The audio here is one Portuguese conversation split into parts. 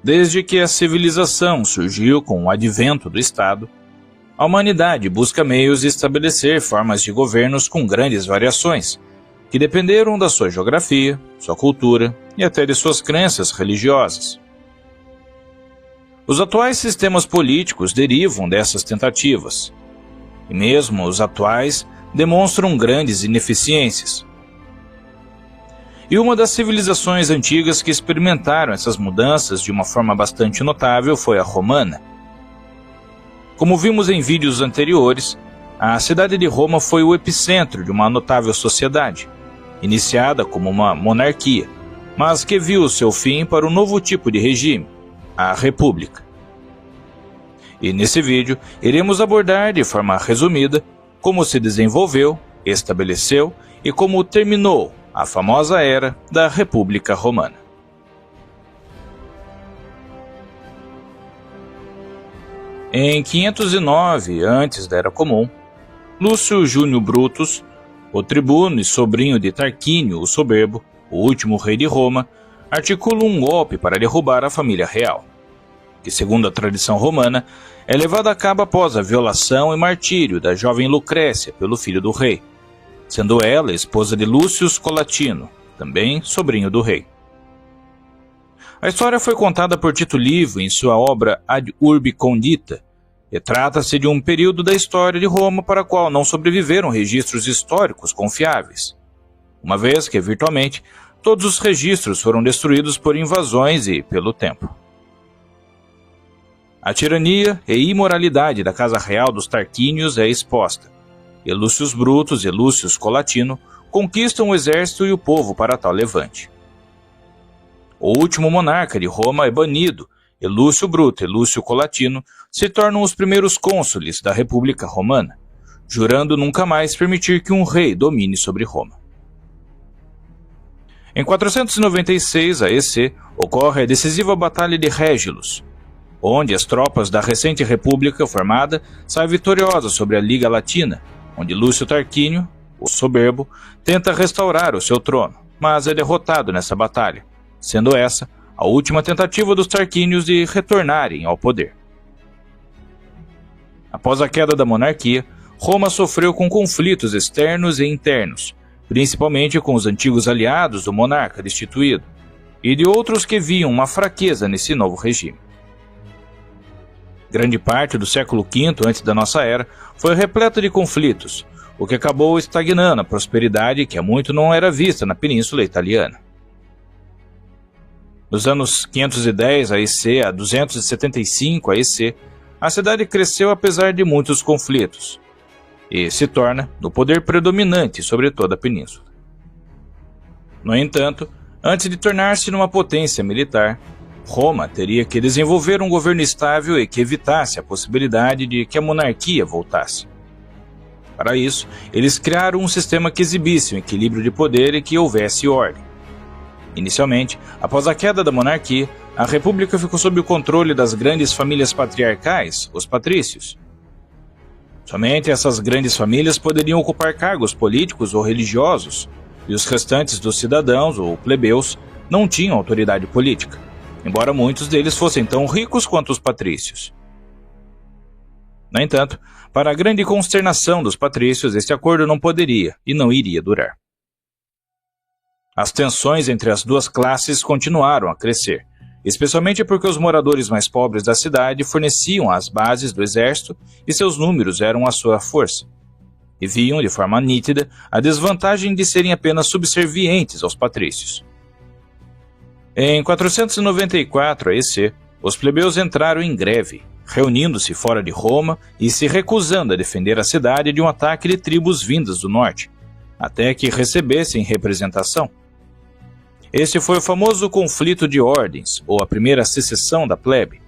Desde que a civilização surgiu com o advento do Estado, a humanidade busca meios de estabelecer formas de governos com grandes variações, que dependeram da sua geografia, sua cultura e até de suas crenças religiosas. Os atuais sistemas políticos derivam dessas tentativas, e mesmo os atuais demonstram grandes ineficiências. E uma das civilizações antigas que experimentaram essas mudanças de uma forma bastante notável foi a romana. Como vimos em vídeos anteriores, a cidade de Roma foi o epicentro de uma notável sociedade, iniciada como uma monarquia, mas que viu seu fim para um novo tipo de regime, a república. E nesse vídeo, iremos abordar de forma resumida como se desenvolveu, estabeleceu e como terminou a famosa era da República Romana. Em 509 antes da Era Comum, Lúcio Júnior Brutus, o tribuno e sobrinho de Tarquínio o Soberbo, o último rei de Roma, articula um golpe para derrubar a família real, que, segundo a tradição romana, é levada a cabo após a violação e martírio da jovem Lucrécia pelo filho do rei, sendo ela esposa de Lúcio Colatino, também sobrinho do rei. A história foi contada por Tito Livio em sua obra Ad Urbi Condita, e trata-se de um período da história de Roma para o qual não sobreviveram registros históricos confiáveis, uma vez que, virtualmente, todos os registros foram destruídos por invasões e pelo tempo. A tirania e imoralidade da casa real dos Tarquínios é exposta, e Lúcio Brutus e Lúcio Colatino conquistam o exército e o povo para tal levante. O último monarca de Roma é banido, e Lúcio Bruto e Lúcio Colatino se tornam os primeiros cônsules da República Romana, jurando nunca mais permitir que um rei domine sobre Roma. Em 496 a.C., ocorre a decisiva Batalha de Régillus, onde as tropas da recente república formada saem vitoriosas sobre a Liga Latina, onde Lúcio Tarquínio, o Soberbo, tenta restaurar o seu trono, mas é derrotado nessa batalha, sendo essa a última tentativa dos Tarquínios de retornarem ao poder. Após a queda da monarquia, Roma sofreu com conflitos externos e internos, principalmente com os antigos aliados do monarca destituído, e de outros que viam uma fraqueza nesse novo regime. Grande parte do século V antes da nossa era foi repleta de conflitos, o que acabou estagnando a prosperidade que há muito não era vista na Península Italiana. Nos anos 510 a.C. a 275 a.C., a cidade cresceu apesar de muitos conflitos, e se torna no poder predominante sobre toda a península. No entanto, antes de tornar-se numa potência militar, Roma teria que desenvolver um governo estável e que evitasse a possibilidade de que a monarquia voltasse. Para isso, eles criaram um sistema que exibisse um equilíbrio de poder e que houvesse ordem. Inicialmente, após a queda da monarquia, a república ficou sob o controle das grandes famílias patriarcais, os patrícios. Somente essas grandes famílias poderiam ocupar cargos políticos ou religiosos, e os restantes dos cidadãos, ou plebeus, não tinham autoridade política, embora muitos deles fossem tão ricos quanto os patrícios. No entanto, para a grande consternação dos patrícios, este acordo não poderia e não iria durar. As tensões entre as duas classes continuaram a crescer, especialmente porque os moradores mais pobres da cidade forneciam as bases do exército e seus números eram a sua força, e viam de forma nítida a desvantagem de serem apenas subservientes aos patrícios. Em 494 a.C., os plebeus entraram em greve, reunindo-se fora de Roma e se recusando a defender a cidade de um ataque de tribos vindas do norte, até que recebessem representação. Este foi o famoso conflito de ordens, ou a primeira secessão da plebe,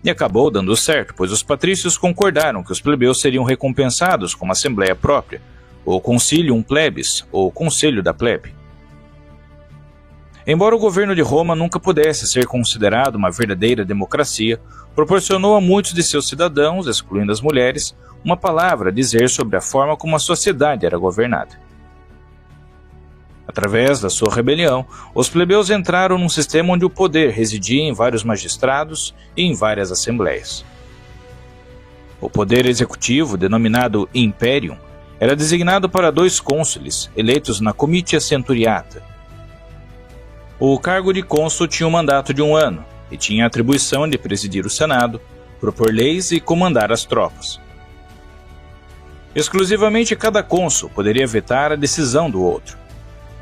e acabou dando certo, pois os patrícios concordaram que os plebeus seriam recompensados com uma assembleia própria, ou concilium plebis, ou conselho da plebe. Embora o governo de Roma nunca pudesse ser considerado uma verdadeira democracia, proporcionou a muitos de seus cidadãos, excluindo as mulheres, uma palavra a dizer sobre a forma como a sociedade era governada. Através da sua rebelião, os plebeus entraram num sistema onde o poder residia em vários magistrados e em várias assembleias. O poder executivo, denominado Imperium, era designado para 2 cônsules, eleitos na Comitia Centuriata. O cargo de cônsul tinha um mandato de 1 ano, e tinha a atribuição de presidir o Senado, propor leis e comandar as tropas. Exclusivamente cada cônsul poderia vetar a decisão do outro.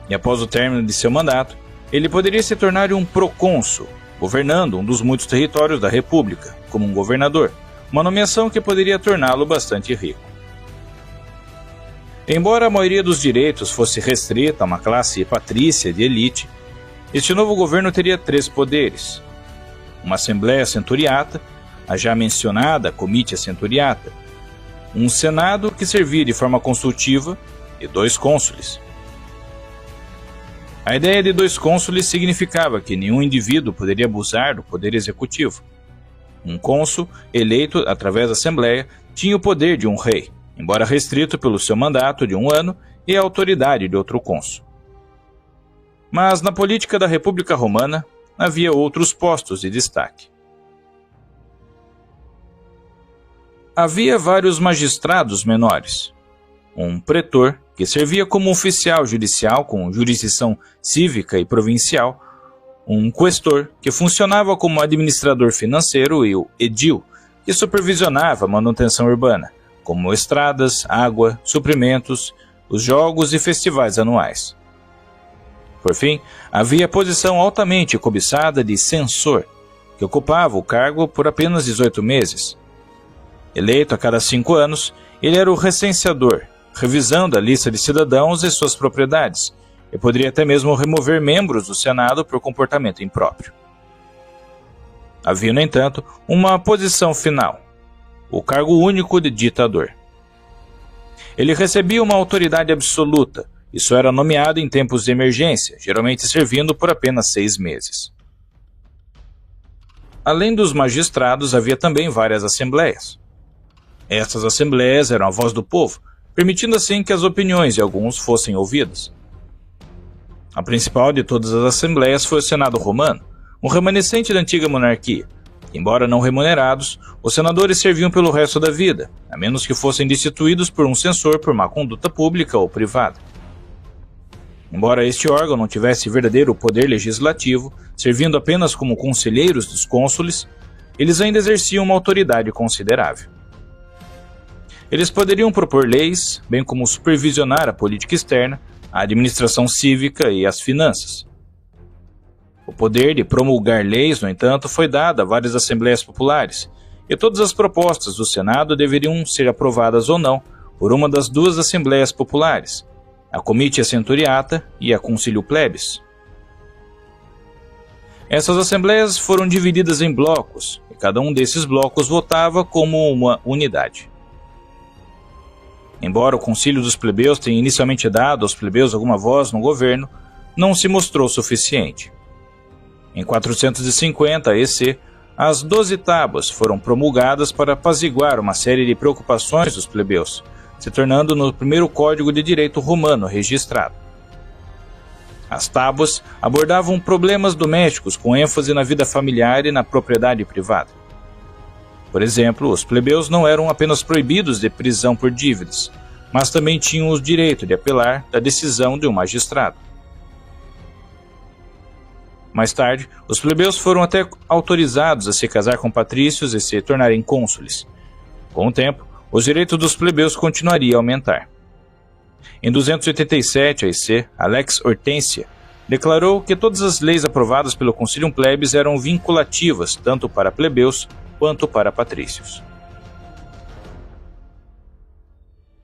E após o término de seu mandato, ele poderia se tornar um procônsul, governando um dos muitos territórios da República, como um governador, uma nomeação que poderia torná-lo bastante rico. Embora a maioria dos direitos fosse restrita a uma classe patrícia de elite, este novo governo teria 3 poderes: uma Assembleia Centuriata, a já mencionada Comitia Centuriata, um Senado que servia de forma consultiva e 2 cônsules. A ideia de 2 cônsules significava que nenhum indivíduo poderia abusar do poder executivo. Um cônsul, eleito através da Assembleia, tinha o poder de um rei, embora restrito pelo seu mandato de 1 ano e a autoridade de outro cônsul. Mas na política da República Romana havia outros postos de destaque. Havia vários magistrados menores. Um pretor, que servia como oficial judicial com jurisdição cívica e provincial, um questor, que funcionava como administrador financeiro, e o edil, que supervisionava a manutenção urbana, como estradas, água, suprimentos, os jogos e festivais anuais. Por fim, havia a posição altamente cobiçada de censor, que ocupava o cargo por apenas 18 meses. Eleito a cada 5 anos, ele era o recenseador, revisando a lista de cidadãos e suas propriedades, e poderia até mesmo remover membros do Senado por comportamento impróprio. Havia, no entanto, uma posição final: o cargo único de ditador. Ele recebia uma autoridade absoluta, e só era nomeado em tempos de emergência, geralmente servindo por apenas 6 meses. Além dos magistrados, havia também várias assembleias. Essas assembleias eram a voz do povo, permitindo assim que as opiniões de alguns fossem ouvidas. A principal de todas as assembleias foi o Senado Romano, um remanescente da antiga monarquia. Embora não remunerados, os senadores serviam pelo resto da vida, a menos que fossem destituídos por um censor por má conduta pública ou privada. Embora este órgão não tivesse verdadeiro poder legislativo, servindo apenas como conselheiros dos cônsules, eles ainda exerciam uma autoridade considerável. Eles poderiam propor leis, bem como supervisionar a política externa, a administração cívica e as finanças. O poder de promulgar leis, no entanto, foi dado a várias assembleias populares, e todas as propostas do Senado deveriam ser aprovadas ou não por uma das 2 assembleias populares, a Comitia Centuriata e a Concilio Plebis. Essas assembleias foram divididas em blocos, e cada um desses blocos votava como uma unidade. Embora o Concílio dos Plebeus tenha inicialmente dado aos plebeus alguma voz no governo, não se mostrou suficiente. Em 450 EC, as 12 tábuas foram promulgadas para apaziguar uma série de preocupações dos plebeus, se tornando no primeiro Código de Direito Romano registrado. As tábuas abordavam problemas domésticos com ênfase na vida familiar e na propriedade privada. Por exemplo, os plebeus não eram apenas proibidos de prisão por dívidas, mas também tinham o direito de apelar da decisão de um magistrado. Mais tarde, os plebeus foram até autorizados a se casar com patrícios e se tornarem cônsules. Com o tempo, os direitos dos plebeus continuariam a aumentar. Em 287 a.C., Alex Hortência declarou que todas as leis aprovadas pelo Concilium Plebis eram vinculativas tanto para plebeus quanto para patrícios.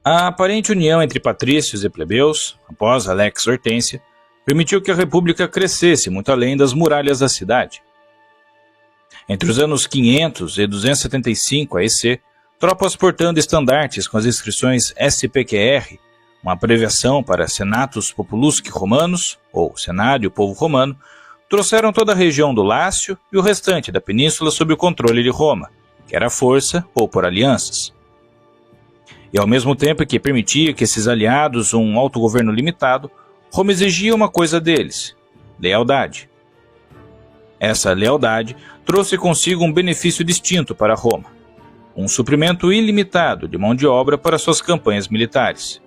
A aparente união entre patrícios e plebeus, após Alex Hortência, permitiu que a república crescesse muito além das muralhas da cidade. Entre os anos 500 e 275 a.C., tropas portando estandartes com as inscrições SPQR, uma abreviação para Senatus Populusque Romanos, ou Senário Povo Romano, trouxeram toda a região do Lácio e o restante da península sob o controle de Roma, quer à força ou por alianças. E ao mesmo tempo que permitia que esses aliados um autogoverno limitado, Roma exigia uma coisa deles: lealdade. Essa lealdade trouxe consigo um benefício distinto para Roma: um suprimento ilimitado de mão de obra para suas campanhas militares.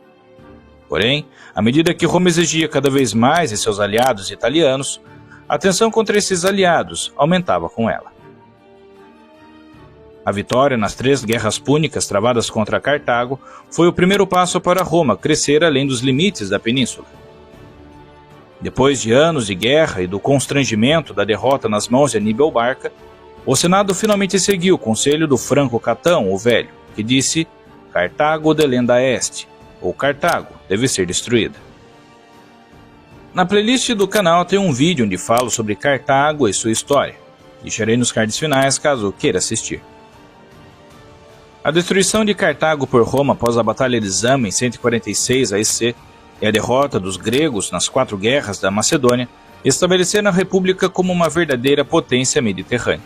Porém, à medida que Roma exigia cada vez mais de seus aliados italianos, a tensão contra esses aliados aumentava com ela. A vitória nas 3 guerras púnicas travadas contra Cartago foi o primeiro passo para Roma crescer além dos limites da península. Depois de anos de guerra e do constrangimento da derrota nas mãos de Aníbal Barca, o Senado finalmente seguiu o conselho do Franco Catão, o Velho, que disse: Cartago delenda est, ou Cartago deve ser destruída. Na playlist do canal tem um vídeo onde falo sobre Cartago e sua história. Deixarei nos cards finais caso queira assistir. A destruição de Cartago por Roma após a Batalha de Zama em 146 a.C. e a derrota dos gregos nas 4 guerras da Macedônia estabeleceram a República como uma verdadeira potência mediterrânea.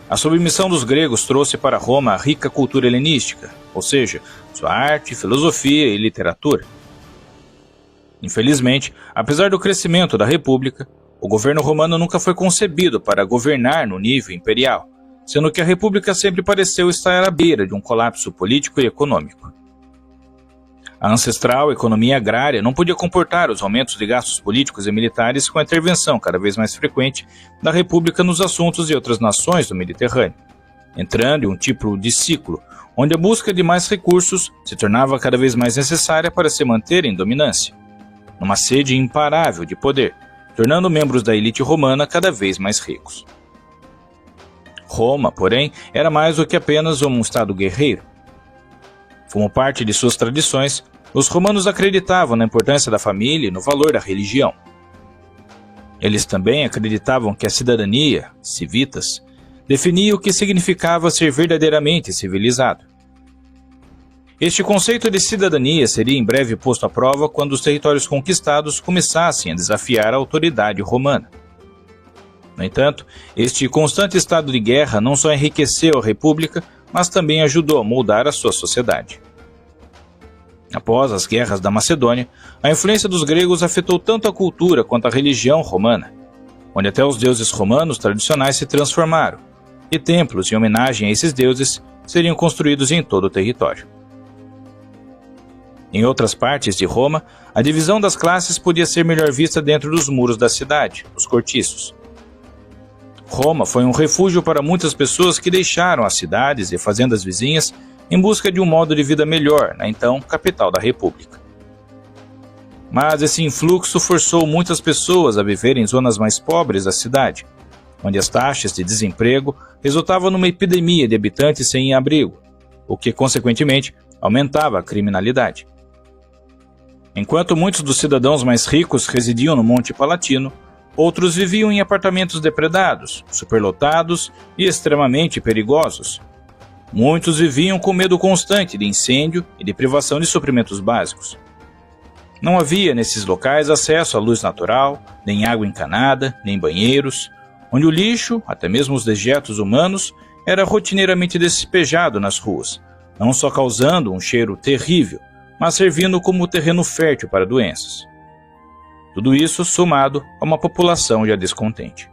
A submissão dos gregos trouxe para Roma a rica cultura helenística, ou seja, sua arte, filosofia e literatura. Infelizmente, apesar do crescimento da República, o governo romano nunca foi concebido para governar no nível imperial, sendo que a República sempre pareceu estar à beira de um colapso político e econômico. A ancestral economia agrária não podia comportar os aumentos de gastos políticos e militares com a intervenção cada vez mais frequente da República nos assuntos de outras nações do Mediterrâneo, entrando em um tipo de ciclo onde a busca de mais recursos se tornava cada vez mais necessária para se manter em dominância, numa sede imparável de poder, tornando membros da elite romana cada vez mais ricos. Roma, porém, era mais do que apenas um estado guerreiro. Como parte de suas tradições, os romanos acreditavam na importância da família e no valor da religião. Eles também acreditavam que a cidadania, civitas, definia o que significava ser verdadeiramente civilizado. Este conceito de cidadania seria em breve posto à prova quando os territórios conquistados começassem a desafiar a autoridade romana. No entanto, este constante estado de guerra não só enriqueceu a República, mas também ajudou a moldar a sua sociedade. Após as guerras da Macedônia, a influência dos gregos afetou tanto a cultura quanto a religião romana, onde até os deuses romanos tradicionais se transformaram, e templos em homenagem a esses deuses seriam construídos em todo o território. Em outras partes de Roma, a divisão das classes podia ser melhor vista dentro dos muros da cidade, os cortiços. Roma foi um refúgio para muitas pessoas que deixaram as cidades e fazendas vizinhas em busca de um modo de vida melhor na então capital da República. Mas esse influxo forçou muitas pessoas a viver em zonas mais pobres da cidade, onde as taxas de desemprego resultavam numa epidemia de habitantes sem abrigo, o que, consequentemente, aumentava a criminalidade. Enquanto muitos dos cidadãos mais ricos residiam no Monte Palatino, outros viviam em apartamentos depredados, superlotados e extremamente perigosos. Muitos viviam com medo constante de incêndio e de privação de suprimentos básicos. Não havia nesses locais acesso à luz natural, nem água encanada, nem banheiros, onde o lixo, até mesmo os dejetos humanos, era rotineiramente despejado nas ruas, não só causando um cheiro terrível, mas servindo como terreno fértil para doenças. Tudo isso somado a uma população já descontente.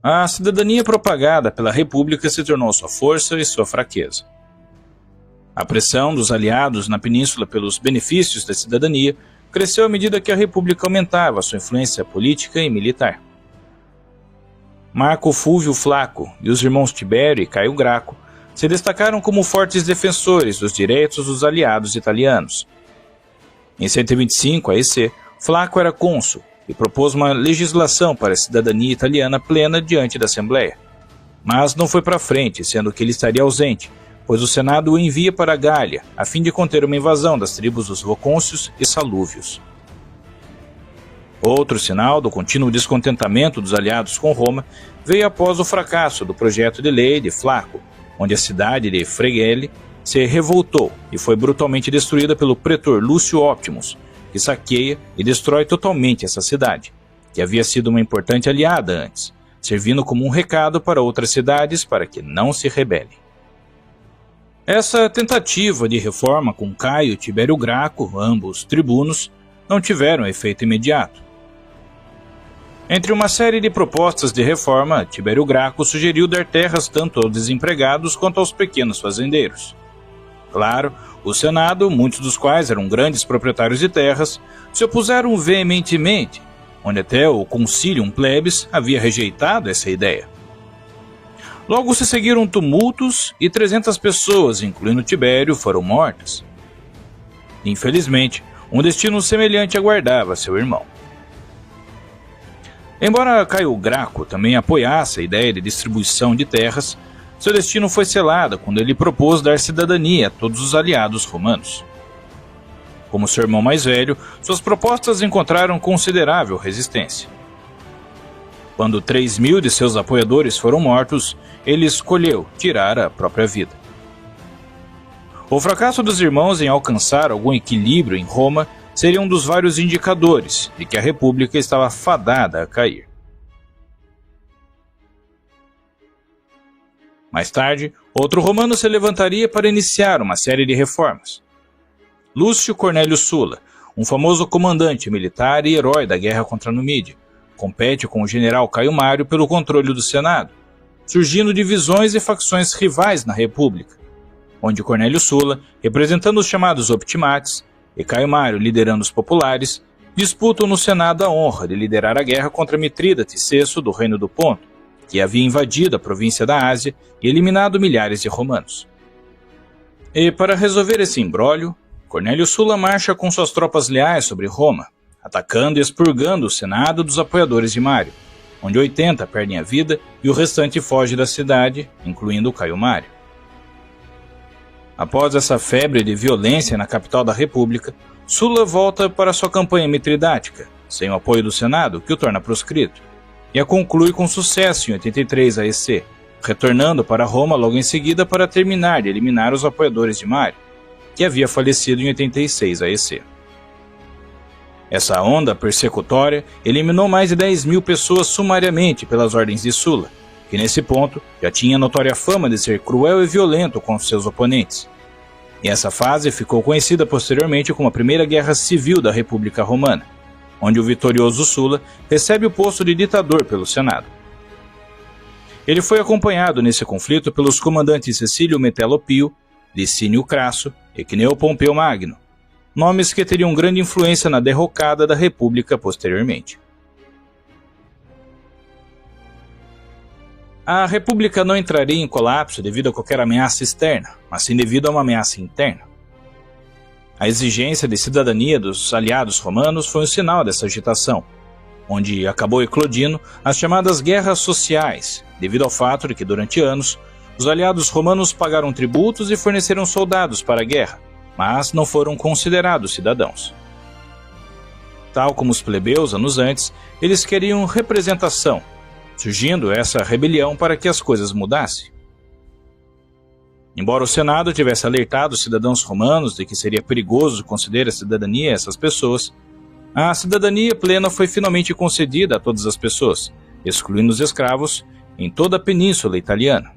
A cidadania propagada pela República se tornou sua força e sua fraqueza. A pressão dos aliados na península pelos benefícios da cidadania cresceu à medida que a República aumentava sua influência política e militar. Marco Fúvio Flaco e os irmãos Tibério e Caio Graco se destacaram como fortes defensores dos direitos dos aliados italianos. Em 125 a.C., Flaco era cônsul e propôs uma legislação para a cidadania italiana plena diante da Assembleia. Mas não foi para frente, sendo que ele estaria ausente, pois o Senado o envia para a Gália, a fim de conter uma invasão das tribos dos Vocôncios e Salúvios. Outro sinal do contínuo descontentamento dos aliados com Roma veio após o fracasso do projeto de lei de Flaco, onde a cidade de Fregene se revoltou e foi brutalmente destruída pelo pretor Lúcio Optimus, que saqueia e destrói totalmente essa cidade, que havia sido uma importante aliada antes, servindo como um recado para outras cidades para que não se rebelem. Essa tentativa de reforma com Caio e Tibério Graco, ambos tribunos, não tiveram efeito imediato. Entre uma série de propostas de reforma, Tibério Graco sugeriu dar terras tanto aos desempregados quanto aos pequenos fazendeiros. Claro, o Senado, muitos dos quais eram grandes proprietários de terras, se opuseram veementemente, onde até o Concilium Plebis havia rejeitado essa ideia. Logo se seguiram tumultos e 300 pessoas, incluindo Tibério, foram mortas. Infelizmente, um destino semelhante aguardava seu irmão. Embora Caio Graco também apoiasse a ideia de distribuição de terras, seu destino foi selado quando ele propôs dar cidadania a todos os aliados romanos. Como seu irmão mais velho, suas propostas encontraram considerável resistência. Quando 3.000 de seus apoiadores foram mortos, ele escolheu tirar a própria vida. O fracasso dos irmãos em alcançar algum equilíbrio em Roma seria um dos vários indicadores de que a República estava fadada a cair. Mais tarde, outro romano se levantaria para iniciar uma série de reformas. Lúcio Cornélio Sulla, um famoso comandante militar e herói da guerra contra a Numídia, compete com o general Caio Mário pelo controle do Senado, surgindo divisões e facções rivais na República, onde Cornélio Sulla, representando os chamados optimates, e Caio Mário liderando os populares, disputam no Senado a honra de liderar a guerra contra Mitrídates VI do Reino do Ponto, que havia invadido a província da Ásia e eliminado milhares de romanos. E para resolver esse imbróglio, Cornélio Sulla marcha com suas tropas leais sobre Roma, atacando e expurgando o Senado dos apoiadores de Mário, onde 80 perdem a vida e o restante foge da cidade, incluindo Caio Mário. Após essa febre de violência na capital da República, Sulla volta para sua campanha mitridática, sem o apoio do Senado, que o torna proscrito, e a conclui com sucesso em 83 AEC, retornando para Roma logo em seguida para terminar de eliminar os apoiadores de Mário, que havia falecido em 86 AEC. Essa onda persecutória eliminou mais de 10.000 pessoas sumariamente pelas ordens de Sulla, que nesse ponto já tinha notória fama de ser cruel e violento com seus oponentes. E essa fase ficou conhecida posteriormente como a Primeira Guerra Civil da República Romana, onde o vitorioso Sulla recebe o posto de ditador pelo Senado. Ele foi acompanhado nesse conflito pelos comandantes Cecílio Metelo Pio, Licínio Crasso e Cneo Pompeu Magno, nomes que teriam grande influência na derrocada da República posteriormente. A República não entraria em colapso devido a qualquer ameaça externa, mas sim devido a uma ameaça interna. A exigência de cidadania dos aliados romanos foi um sinal dessa agitação, onde acabou eclodindo as chamadas guerras sociais, devido ao fato de que, durante anos, os aliados romanos pagaram tributos e forneceram soldados para a guerra, mas não foram considerados cidadãos. Tal como os plebeus anos antes, eles queriam representação, surgindo essa rebelião para que as coisas mudassem. Embora o Senado tivesse alertado os cidadãos romanos de que seria perigoso conceder a cidadania a essas pessoas, a cidadania plena foi finalmente concedida a todas as pessoas, excluindo os escravos, em toda a Península Italiana.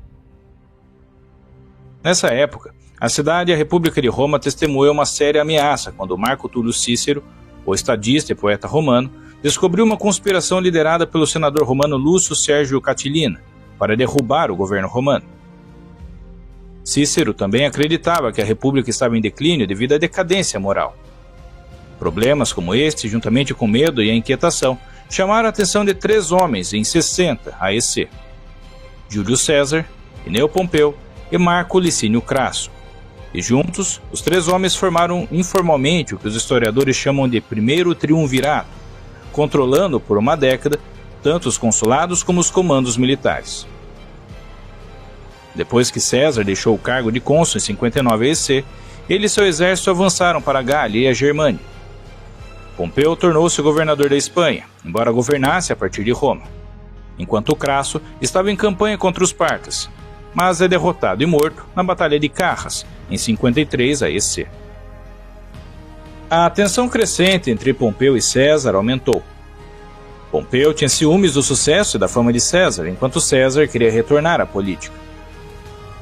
Nessa época, a cidade e a República de Roma testemunhou uma séria ameaça quando Marco Túlio Cícero, o estadista e poeta romano, descobriu uma conspiração liderada pelo senador romano Lúcio Sérgio Catilina para derrubar o governo romano. Cícero também acreditava que a República estava em declínio devido à decadência moral. Problemas como este, juntamente com o medo e a inquietação, chamaram a atenção de 3 homens em 60 AEC: Júlio César, Cneo Pompeu e Marco Licínio Crasso. E juntos, os 3 homens formaram informalmente o que os historiadores chamam de Primeiro Triunvirato, controlando por uma década tanto os consulados como os comandos militares. Depois que César deixou o cargo de cônsul em 59 AEC, ele e seu exército avançaram para a Gália e a Germânia. Pompeu tornou-se governador da Espanha, embora governasse a partir de Roma, enquanto Crasso estava em campanha contra os partas, mas é derrotado e morto na Batalha de Carras, em 53 AEC. A tensão crescente entre Pompeu e César aumentou. Pompeu tinha ciúmes do sucesso e da fama de César, enquanto César queria retornar à política.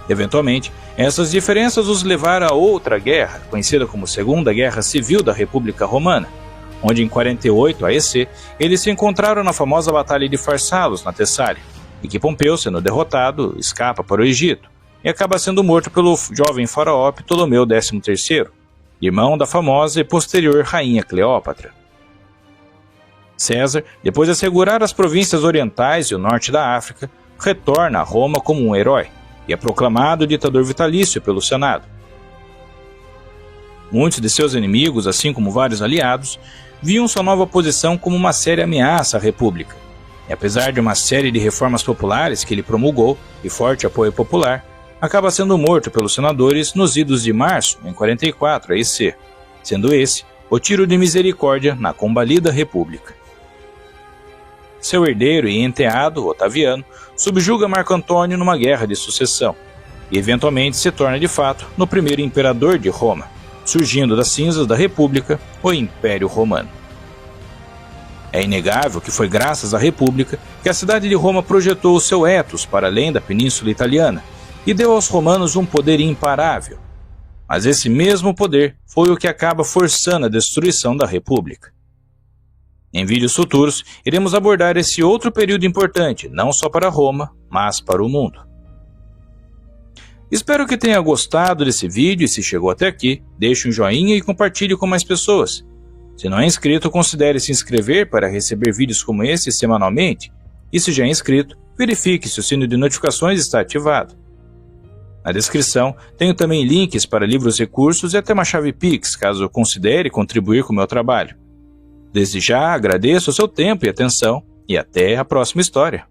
Eventualmente, essas diferenças os levaram a outra guerra, conhecida como Segunda Guerra Civil da República Romana, onde em 48 AEC eles se encontraram na famosa Batalha de Farsalos, na Tessália, e que Pompeu, sendo derrotado, escapa para o Egito e acaba sendo morto pelo jovem faraó Ptolomeu XIII, irmão da famosa e posterior rainha Cleópatra. César, depois de assegurar as províncias orientais e o norte da África, retorna a Roma como um herói e é proclamado ditador vitalício pelo Senado. Muitos de seus inimigos, assim como vários aliados, viam sua nova posição como uma séria ameaça à República. E apesar de uma série de reformas populares que ele promulgou e forte apoio popular, acaba sendo morto pelos senadores nos idos de março, em 44 AEC, sendo esse o tiro de misericórdia na combalida República. Seu herdeiro e enteado, Otaviano, subjuga Marco Antônio numa guerra de sucessão, e eventualmente se torna de fato no primeiro imperador de Roma, surgindo das cinzas da República, o Império Romano. É inegável que foi graças à República que a cidade de Roma projetou o seu ethos para além da Península Italiana e deu aos romanos um poder imparável. Mas esse mesmo poder foi o que acaba forçando a destruição da República. Em vídeos futuros, iremos abordar esse outro período importante, não só para Roma, mas para o mundo. Espero que tenha gostado desse vídeo e se chegou até aqui, deixe um joinha e compartilhe com mais pessoas. Se não é inscrito, considere se inscrever para receber vídeos como esse semanalmente e se já é inscrito, verifique se o sino de notificações está ativado. Na descrição, tenho também links para livros, recursos e até uma chave Pix, caso considere contribuir com o meu trabalho. Desde já agradeço o seu tempo e atenção e até a próxima história.